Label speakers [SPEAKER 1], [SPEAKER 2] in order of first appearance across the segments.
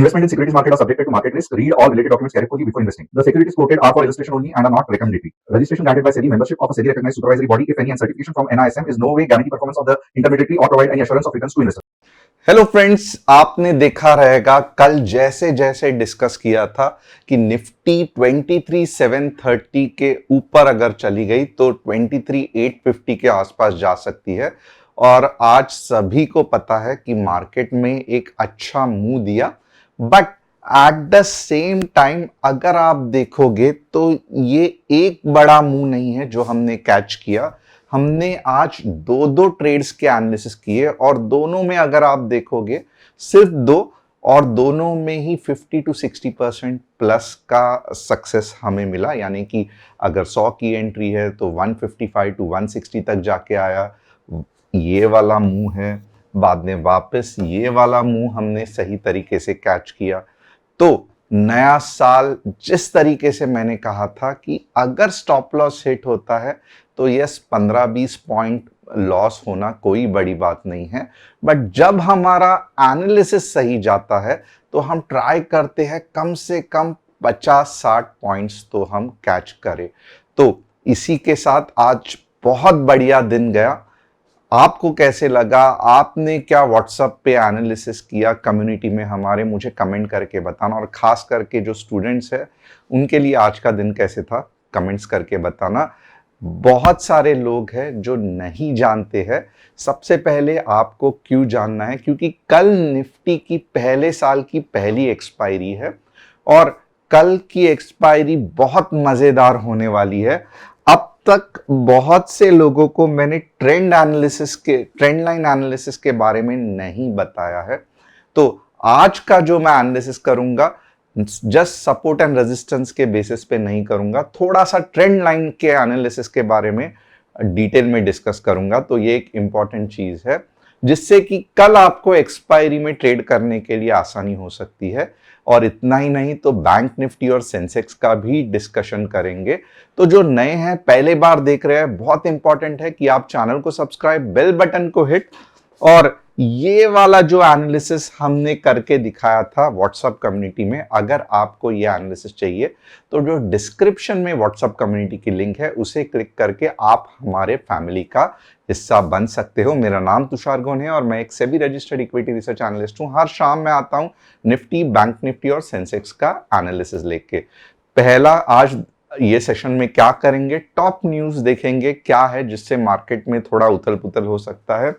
[SPEAKER 1] Investment in securities market are subjected to market risk. Read all related documents carefully before investing. The securities quoted are for illustration only and are not recommendatory. Registration granted by SEBI, membership of a SEBI recognized supervisory body, if any, and certification from NISM is no way guarantee performance of the intermediary or provide any assurance of returns to investors.
[SPEAKER 2] Hello friends, आपने देखा रहेगा कल जैसे जैसे discuss किया था कि Nifty 23,730 के ऊपर अगर चली गई तो 23,850 के आसपास जा सकती है। और आज सभी को पता है कि मार्केट में एक अच्छा मूव दिया, but at the same time अगर आप देखोगे तो ये एक बड़ा मूव नहीं है जो हमने कैच किया। हमने आज दो दो ट्रेड्स के एनालिसिस किए और दोनों में अगर आप देखोगे सिर्फ दो, और दोनों में ही 50 to 60% प्लस का सक्सेस हमें मिला। यानी कि अगर 100 की एंट्री है तो 155 to 160 तक जाके आया। ये वाला मूव है, बाद में वापस ये वाला मूव हमने सही तरीके से कैच किया। तो नया साल जिस तरीके से मैंने कहा था कि अगर स्टॉप लॉस हिट होता है तो यस 15-20 पॉइंट लॉस होना कोई बड़ी बात नहीं है, बट जब हमारा एनालिसिस सही जाता है तो हम ट्राई करते हैं कम से कम 50-60 पॉइंट्स तो हम कैच करें। तो इसी के साथ आज बहुत बढ़िया दिन गया। आपको कैसे लगा, आपने क्या व्हाट्सएप पे एनालिसिस किया कम्युनिटी में हमारे, मुझे कमेंट करके बताना। और खास करके जो स्टूडेंट्स हैं उनके लिए आज का दिन कैसे था कमेंट्स करके बताना। बहुत सारे लोग हैं जो नहीं जानते हैं। सबसे पहले आपको क्यों जानना है, क्योंकि कल निफ्टी की पहले साल की पहली एक्सपायरी है और कल की एक्सपायरी बहुत मजेदार होने वाली है। अब तक बहुत से लोगों को मैंने ट्रेंड लाइन एनालिसिस के बारे में नहीं बताया है। तो आज का जो मैं एनालिसिस करूंगा जस्ट सपोर्ट एंड रेजिस्टेंस के बेसिस पे नहीं करूंगा, थोड़ा सा ट्रेंड लाइन के एनालिसिस के बारे में डिटेल में डिस्कस करूंगा। तो ये एक इंपॉर्टेंट चीज है जिससे कि कल आपको एक्सपायरी में ट्रेड करने के लिए आसानी हो सकती है। और इतना ही नहीं तो बैंक निफ्टी और सेंसेक्स का भी डिस्कशन करेंगे। तो जो नए हैं पहले बार देख रहे हैं, बहुत इंपॉर्टेंट है कि आप चैनल को सब्सक्राइब, बेल बटन को हिट। और ये वाला जो एनालिसिस हमने करके दिखाया था व्हाट्सएप कम्युनिटी में, अगर आपको ये एनालिसिस चाहिए तो जो डिस्क्रिप्शन में व्हाट्सएप कम्युनिटी की लिंक है उसे क्लिक करके आप हमारे फैमिली का हिस्सा बन सकते हो। मेरा नाम तुषार गोन है और मैं एक SEBI registered equity research analyst हूं। हर शाम मैं आता हूं निफ्टी, बैंक निफ्टी और सेंसेक्स का एनालिसिस लेके। पहला आज ये सेशन में क्या करेंगे, टॉप न्यूज देखेंगे क्या है जिससे मार्केट में थोड़ा उथल पुथल हो सकता है।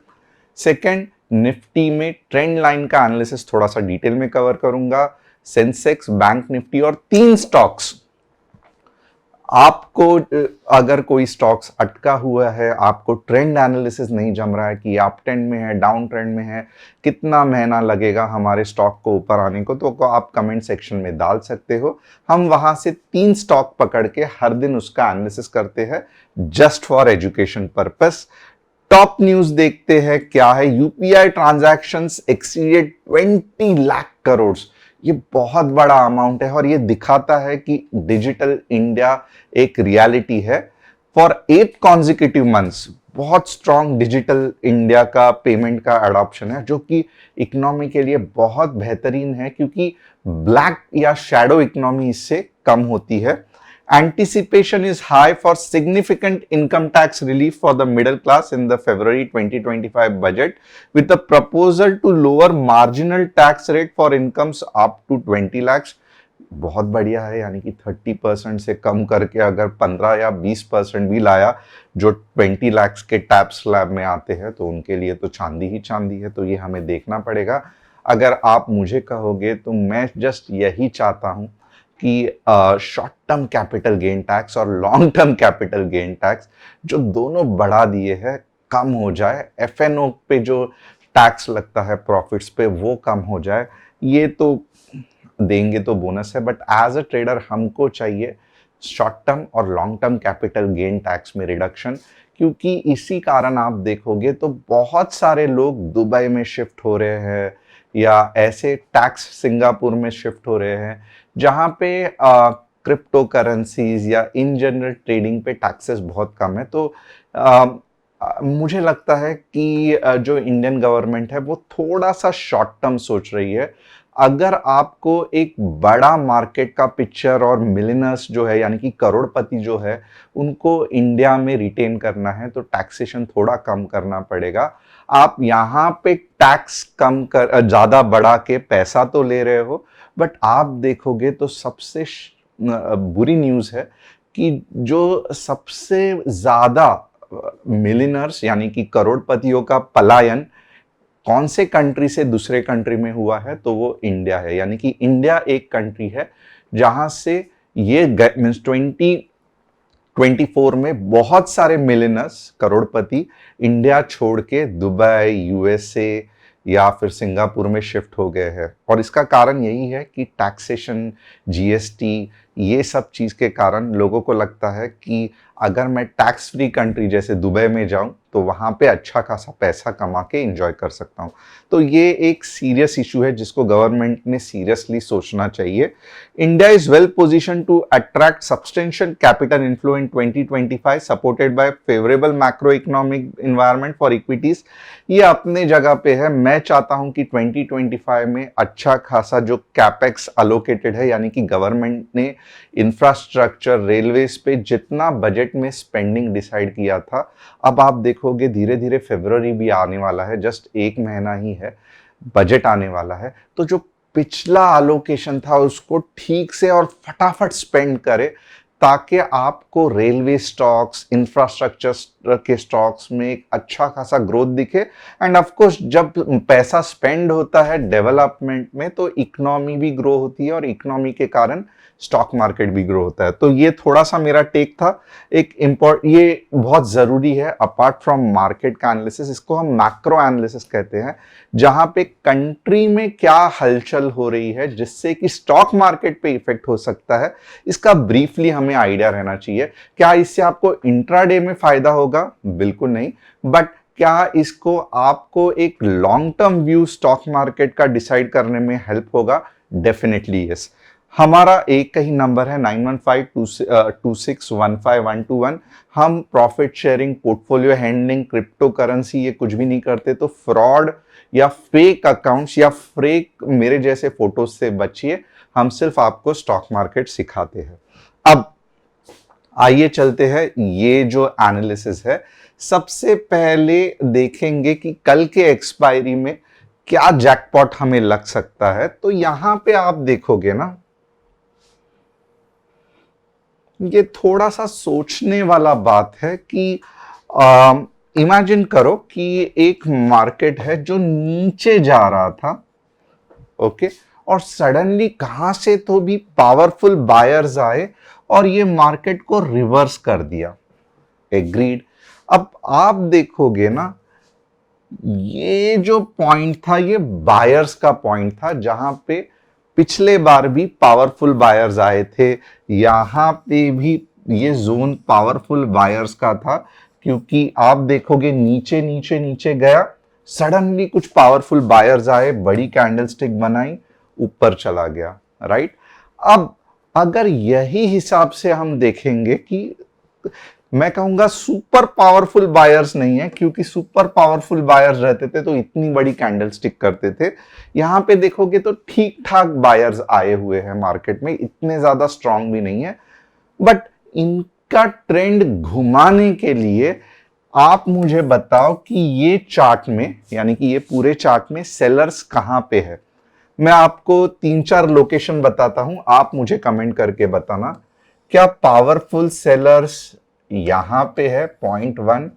[SPEAKER 2] सेकंड, निफ्टी में ट्रेंड लाइन का एनालिसिस थोड़ा सा डिटेल में कवर करूंगा। सेंसेक्स, बैंक निफ्टी और 3 स्टॉक्स। आपको अगर कोई स्टॉक्स अटका हुआ है, आपको ट्रेंड एनालिसिस नहीं जम रहा है कि आप ट्रेंड में है, डाउन ट्रेंड में है, कितना महीना लगेगा हमारे स्टॉक को ऊपर आने को, तो आप कमेंट सेक्शन में डाल सकते हो। हम वहां से 3 स्टॉक पकड़ के हर दिन उसका एनालिसिस करते हैं just for education purpose. Top news देखते हैं क्या है। UPI transactions exceeded 20 lakh crore. ये बहुत बड़ा अमाउंट है और ये दिखाता है कि डिजिटल इंडिया एक रियलिटी है। फॉर 8 कॉन्जिक्यूटिव मंथ्स बहुत स्ट्रॉन्ग डिजिटल इंडिया का पेमेंट का एडॉप्शन है, जो कि इकोनॉमी के लिए बहुत बेहतरीन है क्योंकि ब्लैक या शैडो इकोनॉमी इससे कम होती है। Anticipation is high for significant income tax relief for the middle class in the February 2025 budget, with a proposal to lower marginal tax rate for incomes up to 20 lakhs. बहुत बढ़िया है, यानी कि 30% से कम करके अगर 15 या 20% भी लाया जो 20 लाख के टैक्स स्लैब में आते हैं तो उनके लिए तो चांदी ही चांदी है। तो ये हमें देखना पड़ेगा। अगर आप मुझे कहोगे तो मैं जस्ट यही चाहता हूं कि short term capital gain tax और long term capital gain tax जो दोनों बढ़ा दिए हैं कम हो जाए। एफएनओ पे जो टैक्स लगता है प्रॉफिट्स पे वो कम हो जाए। ये तो देंगे तो बोनस है, बट एज अ ट्रेडर हमको चाहिए शॉर्ट टर्म और long term capital gain tax में रिडक्शन, क्योंकि इसी कारण आप देखोगे तो बहुत सारे लोग दुबई में शिफ्ट हो रहे हैं या ऐसे टैक्स सिंगापुर में शिफ्ट हो रहे हैं जहां पे क्रिप्टो करेंसीज या इन जनरल ट्रेडिंग पे टैक्सेस बहुत कम है। तो मुझे लगता है कि जो इंडियन गवर्नमेंट है वो थोड़ा सा शॉर्ट टर्म सोच रही है। अगर आपको एक बड़ा मार्केट का पिक्चर और मिलियनर्स जो है यानी कि करोड़पति जो है उनको इंडिया में रिटेन करना है तो टैक्सेशन थोड़ा कम करना पड़ेगा। आप यहाँ पे टैक्स कम कर ज्यादा बढ़ा के पैसा तो ले रहे हो, बट आप देखोगे तो सबसे बुरी न्यूज है कि जो सबसे ज्यादा मिलियनर्स यानी कि करोड़पतियों का पलायन कौन से कंट्री से दूसरे कंट्री में हुआ है, तो वो इंडिया है। यानी कि इंडिया एक कंट्री है जहां से ये मीन्स 2024 में बहुत सारे मिलियनर्स करोड़पति इंडिया छोड़ के दुबई, यूएसए या फिर सिंगापुर में शिफ्ट हो गए हैं। और इसका कारण यही है कि टैक्सेशन, जीएसटी, ये सब चीज के कारण लोगों को लगता है कि अगर मैं टैक्स फ्री कंट्री जैसे दुबई में जाऊं तो वहां पे अच्छा खासा पैसा कमा के एंजॉय कर सकता हूं। तो ये एक सीरियस इशू है जिसको गवर्नमेंट ने सीरियसली सोचना चाहिए। India is well position to attract substantial capital inflow in 2025 supported by favourable macro economic environment for equities. ये अपने जगह पे है। मैं चाहता हूं कि 2025 में अच्छा खासा जो कैपेक्स अलोकेटेड है यानी कि गवर्नमेंट ने इंफ्रास्ट्रक्चर, रेलवेज पे जितना बजट में स्पेंडिंग डिसाइड किया था, अब आप देखोगे धीरे धीरे फरवरी भी आने वाला है, जस्ट एक महीना ही है, बजट आने वाला है। तो जो पिछला अलोकेशन था उसको ठीक से और फटाफट स्पेंड करे ताकि आपको रेलवे स्टॉक्स, इंफ्रास्ट्रक्चर के स्टॉक्स में एक अच्छा खासा ग्रोथ दिखे। एंड ऑफ कोर्स जब पैसा स्पेंड होता है डेवलपमेंट में तो इकोनॉमी भी ग्रो होती है और इकोनॉमी के कारण स्टॉक मार्केट भी ग्रो होता है। तो ये थोड़ा सा मेरा टेक था। ये बहुत जरूरी है अपार्ट फ्रॉम मार्केट का एनालिसिस, इसको हम मैक्रो एनालिसिस कहते हैं, जहां पे कंट्री में क्या हलचल हो रही है जिससे कि स्टॉक मार्केट पे इफेक्ट हो सकता है, इसका ब्रीफली हमें आइडिया रहना चाहिए। क्या इससे आपको इंट्राडे में फायदा होगा? बिल्कुल नहीं। बट क्या इसको आपको एक long term view stock market का डिसाइड करने में हेल्प होगा? Definitely yes. हमारा एक ही नंबर है 9152615121। हम profit sharing, portfolio handling, crypto currency ये कुछ भी नहीं करते। तो फ्रॉड या फेक अकाउंट्स या फेक मेरे जैसे फोटोज से बचिए। हम सिर्फ आपको स्टॉक मार्केट सिखाते हैं। अब आइए चलते हैं, ये जो एनालिसिस है सबसे पहले देखेंगे कि कल के एक्सपायरी में क्या जैकपॉट हमें लग सकता है। तो यहां पे आप देखोगे ना, ये थोड़ा सा सोचने वाला बात है कि इमेजिन करो कि एक मार्केट है जो नीचे जा रहा था, ओके, और सडनली कहां से तो भी पावरफुल बायर्स आए और ये मार्केट को रिवर्स कर दिया। एग्रीड। अब आप देखोगे ना, ये जो पॉइंट था ये बायर्स का पॉइंट था जहां पे पिछले बार भी पावरफुल बायर्स आए थे। यहां पे भी ये जोन पावरफुल बायर्स का था क्योंकि आप देखोगे नीचे नीचे नीचे गया, सडनली कुछ पावरफुल बायर्स आए, बड़ी कैंडलस्टिक बनाई, ऊपर चला गया। राइट। अब अगर यही हिसाब से हम देखेंगे कि मैं कहूंगा सुपर पावरफुल बायर्स नहीं है, क्योंकि सुपर पावरफुल बायर्स रहते थे तो इतनी बड़ी कैंडल स्टिक करते थे। यहां पे देखोगे तो ठीक ठाक बायर्स आए हुए हैं मार्केट में, इतने ज्यादा स्ट्रांग भी नहीं है। बट इनका ट्रेंड घुमाने के लिए आप मुझे बताओ कि ये चार्ट में, यानी कि ये पूरे चार्ट में सेलर्स कहां पे है। मैं आपको 3-4 लोकेशन बताता हूं, आप मुझे कमेंट करके बताना क्या पावरफुल सेलर्स यहां पे है 0.1,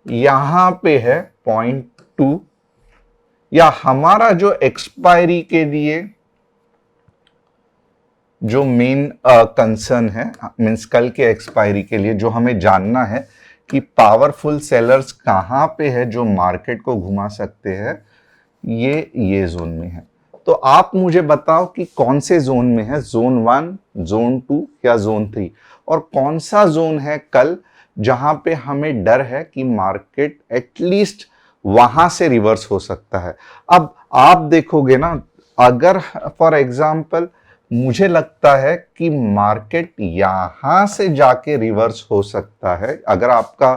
[SPEAKER 2] यहां पे है 0.2, या हमारा जो एक्सपायरी के लिए जो मेन कंसर्न है, मींस कल के एक्सपायरी के लिए जो हमें जानना है कि पावरफुल सेलर्स कहां पे है जो मार्केट को घुमा सकते हैं, ये जोन में है। तो आप मुझे बताओ कि कौन से जोन में है, जोन 1, जोन 2 या जोन 3, और कौन सा जोन है कल जहां पे हमें डर है कि मार्केट एटलीस्ट वहां से रिवर्स हो सकता है। अब आप देखोगे ना, अगर फॉर एग्जांपल मुझे लगता है कि मार्केट यहां से जाके रिवर्स हो सकता है, अगर आपका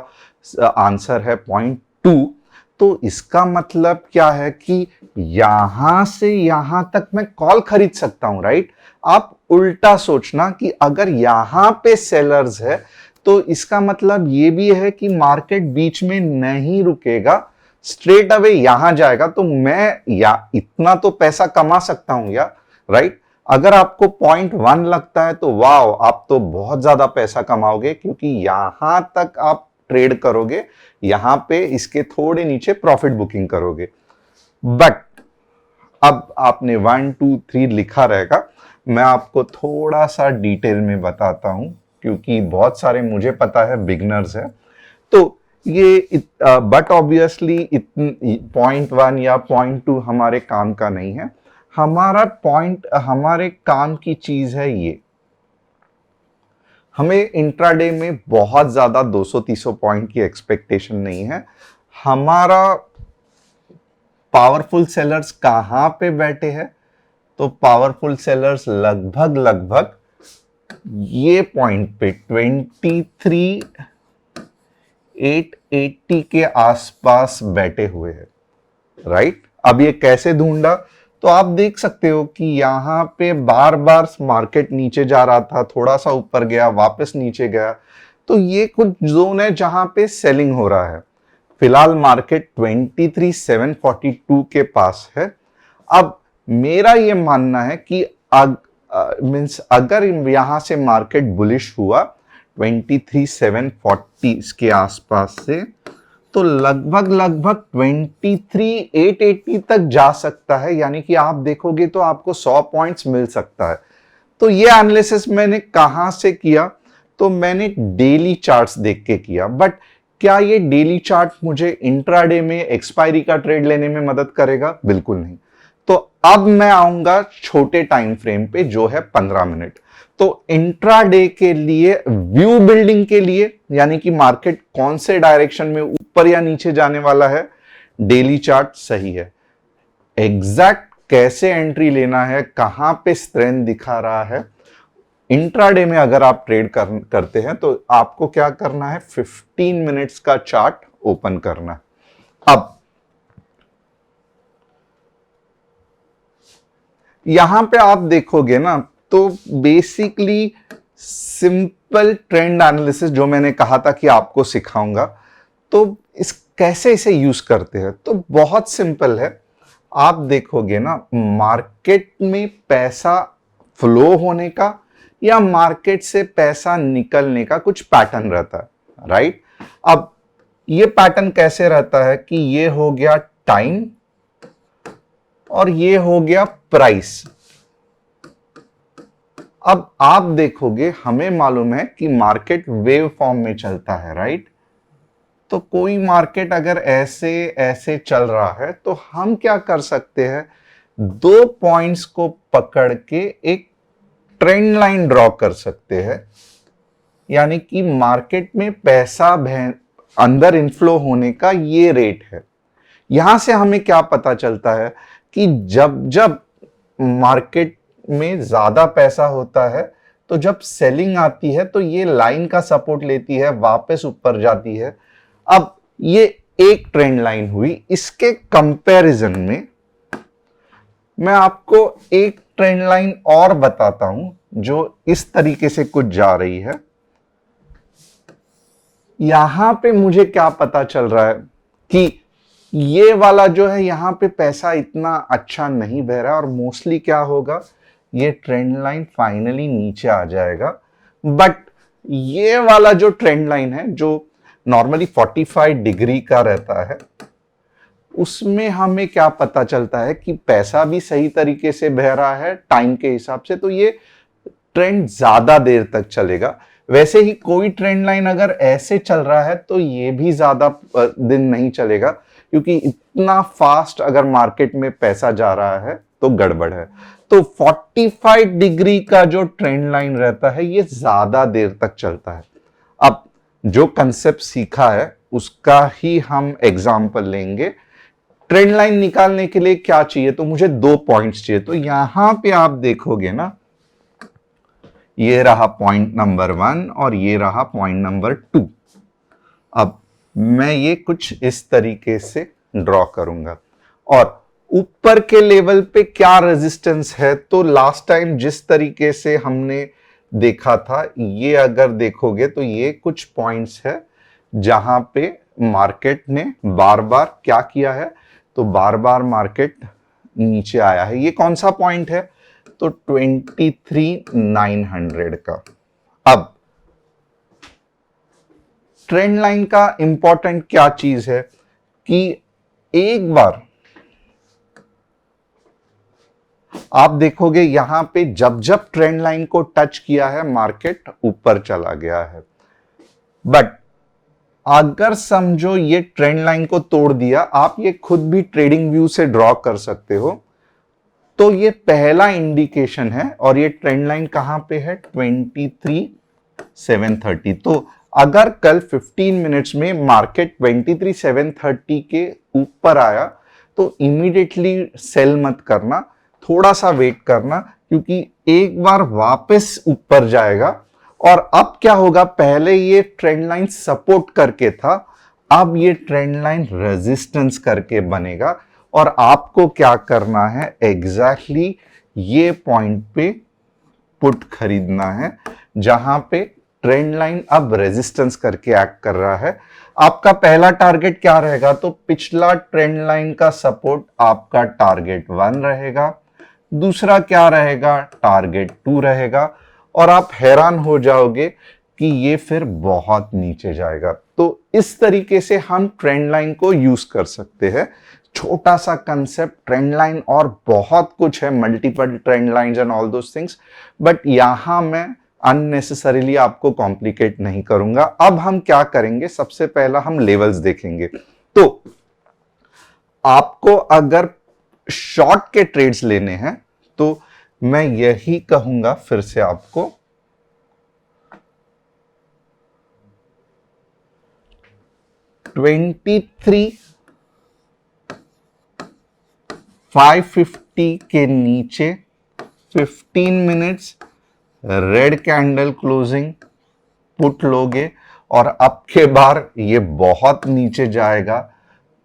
[SPEAKER 2] आंसर है 0.2, तो इसका मतलब क्या है कि यहां से यहां तक मैं कॉल खरीद सकता हूं, राइट। आप उल्टा सोचना कि अगर यहां पे सेलर्स है तो इसका मतलब ये भी है कि मार्केट बीच में नहीं रुकेगा, स्ट्रेट अवे यहां जाएगा, तो मैं या इतना तो पैसा कमा सकता हूं या, राइट। अगर आपको 0.1 लगता है तो वाओ, आप तो बहुत ज्यादा पैसा कमाओगे, क्योंकि यहां तक आप ट्रेड करोगे, यहां पे इसके थोड़े नीचे प्रॉफिट बुकिंग करोगे। बट अब आपने 1 2 3 लिखा रहेगा, मैं आपको थोड़ा सा डिटेल में बताता हूं, क्योंकि बहुत सारे मुझे पता है बिगनर्स है। तो ये बट ऑब्वियसली 0.1 या 0.2 हमारे काम का नहीं है। हमारे काम की चीज है ये, हमें इंट्राडे में बहुत ज्यादा 200-300 पॉइंट की एक्सपेक्टेशन नहीं है। हमारा पावरफुल सेलर्स कहां पे बैठे हैं, तो पावरफुल सेलर्स लगभग लगभग ये पॉइंट पे 23,880 के आसपास बैठे हुए हैं, राइट। अब ये कैसे ढूंढा, तो आप देख सकते हो कि यहां पे बार बार मार्केट नीचे जा रहा था, थोड़ा सा ऊपर गया, वापस नीचे गया, तो ये कुछ जोन है जहां पे सेलिंग हो रहा है। फिलहाल मार्केट 23,742 के पास है। अब मेरा ये मानना है कि अगर यहां से मार्केट बुलिश हुआ 23,740 के आसपास से, तो लगभग लगभग 23,880 तक जा सकता है, यानी कि आप देखोगे तो आपको 100 पॉइंट्स मिल सकता है। तो ये एनालिसिस मैंने कहां से किया, तो मैंने डेली चार्ट्स देख के किया। बट क्या ये डेली चार्ट मुझे इंट्राडे में एक्सपायरी का ट्रेड लेने में मदद करेगा? बिल्कुल नहीं। तो अब मैं आऊंगा छोटे टाइम फ्रेम पे, जो है 15 मिनट। तो इंट्राडे के लिए, व्यू बिल्डिंग के लिए, यानी कि मार्केट कौन से डायरेक्शन में ऊपर या नीचे जाने वाला है, डेली चार्ट सही है। एग्जैक्ट कैसे एंट्री लेना है, कहां पे स्ट्रेंथ दिखा रहा है, इंट्राडे में अगर आप ट्रेड करते हैं तो आपको क्या करना है, 15 मिनट्स का चार्ट ओपन करना है। अब यहां पे आप देखोगे ना, तो बेसिकली सिंपल ट्रेंड एनालिसिस जो मैंने कहा था कि आपको सिखाऊंगा, तो कैसे इसे यूज करते हैं, तो बहुत सिंपल है। आप देखोगे ना, मार्केट में पैसा फ्लो होने का या मार्केट से पैसा निकलने का कुछ पैटर्न रहता है, राइट। अब ये पैटर्न कैसे रहता है कि ये हो गया टाइम और ये हो गया प्राइस। अब आप देखोगे, हमें मालूम है कि मार्केट वेव फॉर्म में चलता है, राइट। तो कोई मार्केट अगर ऐसे ऐसे चल रहा है, तो हम क्या कर सकते हैं, 2 पॉइंट्स को पकड़ के एक ट्रेंड लाइन ड्रॉ कर सकते हैं, यानी कि मार्केट में पैसा अंदर इनफ्लो होने का ये रेट है। यहां से हमें क्या पता चलता है कि जब जब मार्केट में ज्यादा पैसा होता है, तो जब सेलिंग आती है तो ये लाइन का सपोर्ट लेती है, वापस ऊपर जाती है। अब ये एक ट्रेंड लाइन हुई। इसके कंपैरिजन में मैं आपको एक ट्रेंड लाइन और बताता हूं, जो इस तरीके से कुछ जा रही है। यहां पे मुझे क्या पता चल रहा है कि ये वाला जो है, यहां पे पैसा इतना अच्छा नहीं बह रहा है, और मोस्टली क्या होगा, ये ट्रेंड लाइन फाइनली नीचे आ जाएगा। बट ये वाला जो ट्रेंड लाइन है, जो नॉर्मली 45 डिग्री का रहता है, उसमें हमें क्या पता चलता है कि पैसा भी सही तरीके से बह रहा है टाइम के हिसाब से, तो ये ट्रेंड ज्यादा देर तक चलेगा। वैसे ही कोई ट्रेंड लाइन अगर ऐसे चल रहा है तो ये भी ज्यादा दिन नहीं चलेगा, क्योंकि इतना फास्ट अगर मार्केट में पैसा जा रहा है तो गड़बड़ है। तो 45 डिग्री का जो ट्रेंड लाइन रहता है, ये ज्यादा देर तक चलता है। अब जो कंसेप्ट सीखा है उसका ही हम एग्जाम्पल लेंगे। ट्रेंड लाइन निकालने के लिए क्या चाहिए, तो मुझे 2 पॉइंट्स चाहिए। तो यहां पे आप देखोगे ना, ये रहा पॉइंट नंबर 1 और ये रहा पॉइंट नंबर 2। अब मैं ये कुछ इस तरीके से ड्रॉ करूंगा, और ऊपर के लेवल पे क्या रेजिस्टेंस है, तो लास्ट टाइम जिस तरीके से हमने देखा था, ये अगर देखोगे तो ये कुछ पॉइंट्स है जहां पे मार्केट ने बार बार क्या किया है, तो बार बार मार्केट नीचे आया है। ये कौन सा पॉइंट है, तो 23,900 का। अब ट्रेंड लाइन का इंपॉर्टेंट क्या चीज है कि एक बार आप देखोगे यहां पे जब जब ट्रेंड लाइन को टच किया है मार्केट ऊपर चला गया है, बट अगर समझो ये ट्रेंड लाइन को तोड़ दिया, आप ये खुद भी ट्रेडिंग व्यू से ड्रॉ कर सकते हो, तो ये पहला इंडिकेशन है। और ये ट्रेंड लाइन कहां पे है, 23,730। तो अगर कल 15 मिनट्स में मार्केट 23,730 के ऊपर आया तो इमीडिएटली सेल मत करना, थोड़ा सा वेट करना, क्योंकि एक बार वापस ऊपर जाएगा। और अब क्या होगा, पहले ये ट्रेंड लाइन सपोर्ट करके था, अब ये ट्रेंड लाइन रेजिस्टेंस करके बनेगा। और आपको क्या करना है, एग्जैक्टली ये पॉइंट पे पुट खरीदना है जहां पे ट्रेंड लाइन अब रेजिस्टेंस करके एक्ट कर रहा है। आपका पहला टारगेट क्या रहेगा, तो पिछला ट्रेंड लाइन का सपोर्ट आपका टारगेट 1 रहेगा, दूसरा क्या रहेगा, टारगेट 2 रहेगा। और आप हैरान हो जाओगे कि ये फिर बहुत नीचे जाएगा। तो इस तरीके से हम ट्रेंड लाइन को यूज कर सकते हैं। छोटा सा कंसेप्ट ट्रेंड लाइन, और बहुत कुछ है, multiple trend lines and all those things, but यहां मैं अननेसेसरीली आपको कॉम्प्लिकेट नहीं करूंगा। अब हम क्या करेंगे, सबसे पहला हम लेवल्स देखेंगे। तो आपको अगर शॉर्ट के ट्रेड्स लेने हैं तो मैं यही कहूंगा फिर से आपको, 23,550 के नीचे 15 minutes red candle closing put लोगे, और अब के बार ये बहुत नीचे जाएगा,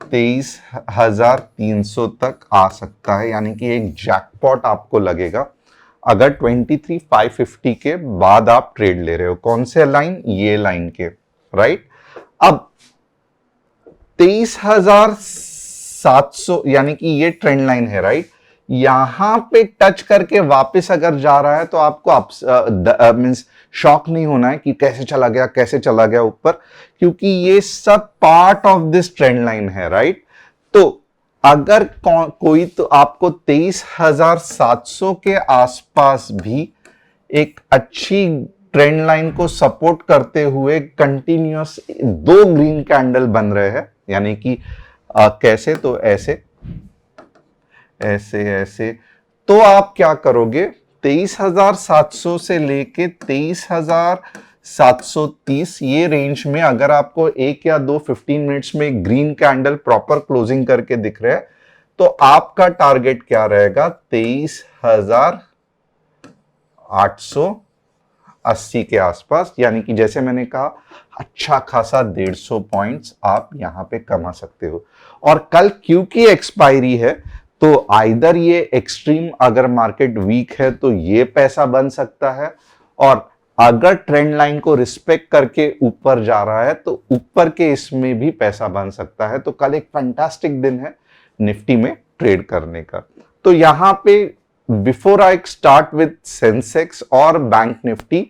[SPEAKER 2] 23,300 तक आ सकता है। यानी कि एक जैकपॉट आपको लगेगा अगर 23,550 के बाद आप ट्रेड ले रहे हो। कौन से लाइन, ये लाइन के, राइट। अब 23,700 यानी कि ये ट्रेंड लाइन है, राइट। यहां पे टच करके वापस अगर जा रहा है तो आपको मींस शॉक नहीं होना है कि कैसे चला गया ऊपर, क्योंकि ये सब part of this trend line है, राइट। तो अगर कोई, तो आपको 23,700 के आसपास भी एक अच्छी ट्रेंड लाइन को सपोर्ट करते हुए कंटिन्यूअस 2 ग्रीन कैंडल बन रहे हैं, यानी कि कैसे, तो ऐसे ऐसे, तो आप क्या करोगे, 23,700 से लेके 23,730 ये रेंज में अगर आपको एक या दो 15 मिनट्स में ग्रीन कैंडल प्रॉपर क्लोजिंग करके दिख रहे हैं, तो आपका टारगेट क्या रहेगा, 23,880 के आसपास। यानी कि जैसे मैंने कहा, अच्छा खासा 150 पॉइंट्स आप यहां पे कमा सकते हो। और कल क्योंकि एक्सपायरी है, तो आइदर ये एक्सट्रीम, अगर मार्केट वीक है तो ये पैसा बन सकता है, और अगर ट्रेंड लाइन को रिस्पेक्ट करके ऊपर जा रहा है तो ऊपर के इसमें भी पैसा बन सकता है। तो कल एक फैंटास्टिक दिन है निफ्टी में ट्रेड करने का। तो यहां पे before I start with Sensex और बैंक निफ्टी,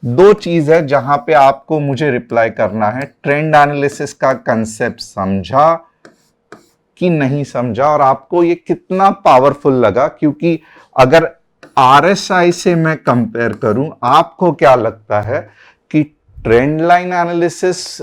[SPEAKER 2] 2 चीज है जहां पे आपको मुझे रिप्लाई करना है। ट्रेंड एनालिसिस का कंसेप्ट समझा कि नहीं समझा, और आपको ये कितना पावरफुल लगा। क्योंकि अगर आरएसआई से मैं कंपेयर करूं, आपको क्या लगता है कि ट्रेंड लाइन एनालिसिस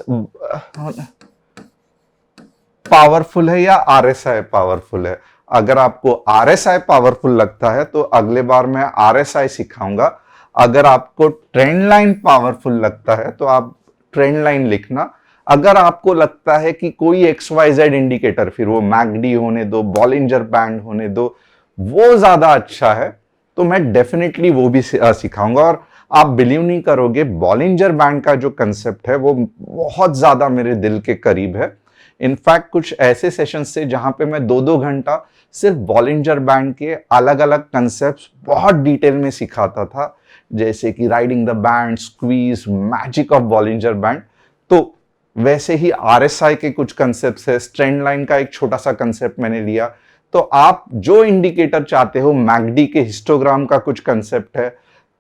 [SPEAKER 2] पावरफुल है या आरएसआई पावरफुल है? अगर आपको आरएसआई पावरफुल लगता है तो अगले बार मैं आरएसआई सिखाऊंगा। अगर आपको ट्रेंड लाइन पावरफुल लगता है तो आप ट्रेंड लाइन लिखना। अगर आपको लगता है कि कोई XYZ इंडिकेटर, फिर वो मैकडी होने दो, बॉलिंजर बैंड होने दो, वो ज्यादा अच्छा है, तो मैं डेफिनेटली वो भी सिखाऊंगा। और आप बिलीव नहीं करोगे, बॉलिंजर बैंड का जो कंसेप्ट है वो बहुत ज्यादा मेरे दिल के करीब है, इनफैक्ट कुछ ऐसे सेशंस थे जहां पे मैं 2-2 घंटा सिर्फ बॉलिंजर बैंड के अलग अलग कंसेप्ट बहुत डिटेल में सिखाता था, जैसे कि riding the band, squeeze, magic of Bollinger band. तो वैसे ही आरएसआई के कुछ कंसेप्ट है, स्ट्रेंड लाइन का एक छोटा सा कंसेप्ट मैंने लिया। तो आप जो इंडिकेटर चाहते हो, मैकडी के हिस्टोग्राम का कुछ कंसेप्ट है,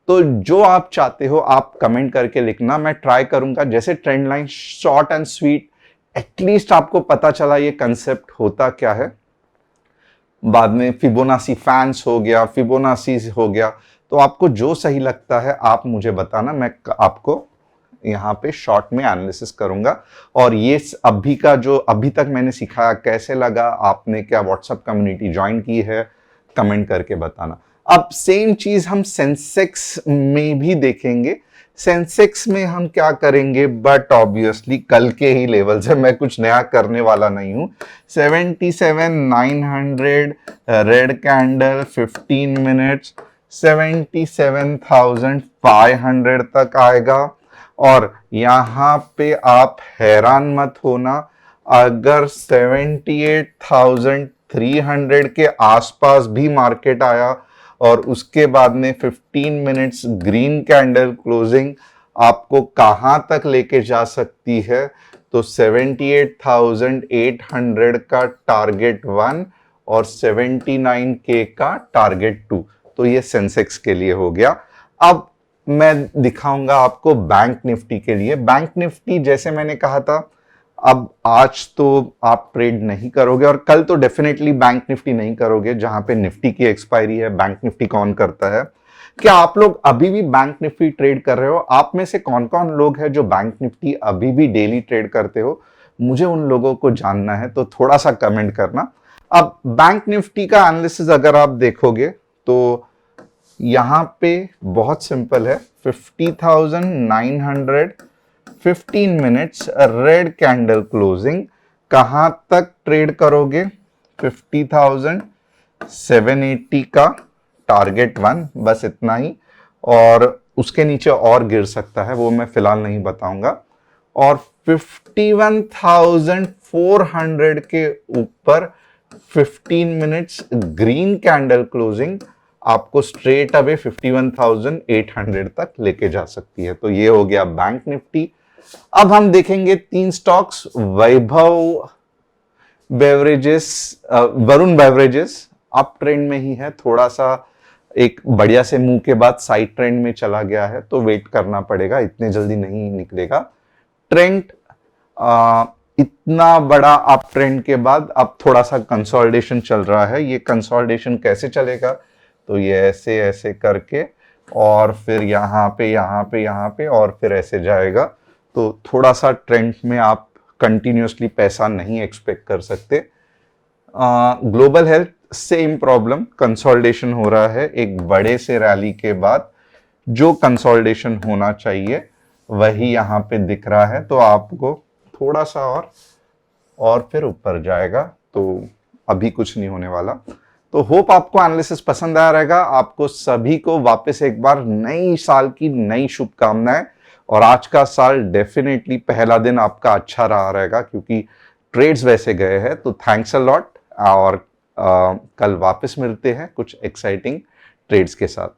[SPEAKER 2] तो जो आप चाहते हो आप कमेंट करके लिखना, मैं ट्राई करूंगा। जैसे trend line short and sweet, at least आपको पता चला ये कंसेप्ट होता क्या है। बाद में फिबोनाची फैंस हो गया, फिबोनाची हो गया, तो आपको जो सही लगता है आप मुझे बताना, मैं आपको यहाँ पे शॉर्ट में एनालिसिस करूंगा। और ये अभी का जो अभी तक मैंने सिखाया कैसे लगा, आपने क्या व्हाट्सएप कम्युनिटी ज्वाइन की है, कमेंट करके बताना। अब सेम चीज हम सेंसेक्स में भी देखेंगे। सेंसेक्स में हम क्या करेंगे, बट ऑब्वियसली कल के ही लेवल से, मैं कुछ नया करने वाला नहीं हूं। 77,900 रेड कैंडल 15 मिनट्स 77,500 तक आएगा। और यहां पे आप हैरान मत होना, अगर 78,300 के आसपास भी मार्केट आया और उसके बाद में 15 मिनट्स ग्रीन कैंडल क्लोजिंग आपको कहां तक लेके जा सकती है, तो 78,800 का टारगेट 1 और 79K का टारगेट 2। तो ये सेंसेक्स के लिए हो गया। अब मैं दिखाऊंगा आपको बैंक निफ्टी के लिए। बैंक निफ्टी जैसे मैंने कहा था, अब आज तो आप ट्रेड नहीं करोगे और कल तो डेफिनेटली बैंक निफ्टी नहीं करोगे, जहां पे निफ्टी की एक्सपायरी है। बैंक निफ्टी कौन करता है? क्या आप लोग अभी भी बैंक निफ्टी ट्रेड कर रहे हो? आप में से कौन कौन लोग हैं जो बैंक निफ्टी अभी भी डेली ट्रेड करते हो? मुझे उन लोगों को जानना है, तो थोड़ा सा कमेंट करना। अब बैंक निफ्टी का एनालिसिस अगर आप देखोगे तो यहां पे बहुत सिंपल है। 50,900 15 मिनट्स रेड कैंडल क्लोजिंग, कहां तक ट्रेड करोगे? 50,780 का टारगेट 1, बस इतना ही। और उसके नीचे और गिर सकता है, वो मैं फिलहाल नहीं बताऊंगा। और 51,400 के ऊपर 15 मिनट्स ग्रीन कैंडल क्लोजिंग आपको स्ट्रेट अवे 51,800 तक लेके जा सकती है। तो ये हो गया बैंक निफ्टी। अब हम देखेंगे 3 stocks, Vaibhav beverages, Varun beverages up trend में ही है, थोड़ा सा एक बढ़िया से मूव के बाद साइड ट्रेंड में चला गया है, तो वेट करना पड़ेगा, इतने जल्दी नहीं निकलेगा। ट्रेंड इतना बड़ा अप ट्रेंड के बाद अब थोड़ा सा कंसोलिडेशन चल रहा है। ये कंसोलिडेशन कैसे चलेगा? तो ये ऐसे ऐसे करके और फिर यहाँ पे और फिर ऐसे जाएगा। तो थोड़ा सा ट्रेंड में आप कंटिन्यूसली पैसा नहीं एक्सपेक्ट कर सकते। Global health same problem, consolidation हो रहा है एक बड़े से रैली के बाद। जो कंसोलिडेशन होना चाहिए वही यहाँ पे दिख रहा है, तो आपको थोड़ा सा और फिर ऊपर जाएगा, तो अभी कुछ नहीं होने वाला। तो होप आपको एनालिसिस पसंद आया रहेगा। आपको सभी को वापस एक बार नई साल की नई शुभकामनाएं। और आज का साल डेफिनेटली पहला दिन आपका अच्छा रहा रहेगा, क्योंकि ट्रेड्स वैसे गए हैं। तो थैंक्स अ लॉट, और कल वापस मिलते हैं कुछ एक्साइटिंग ट्रेड्स के साथ।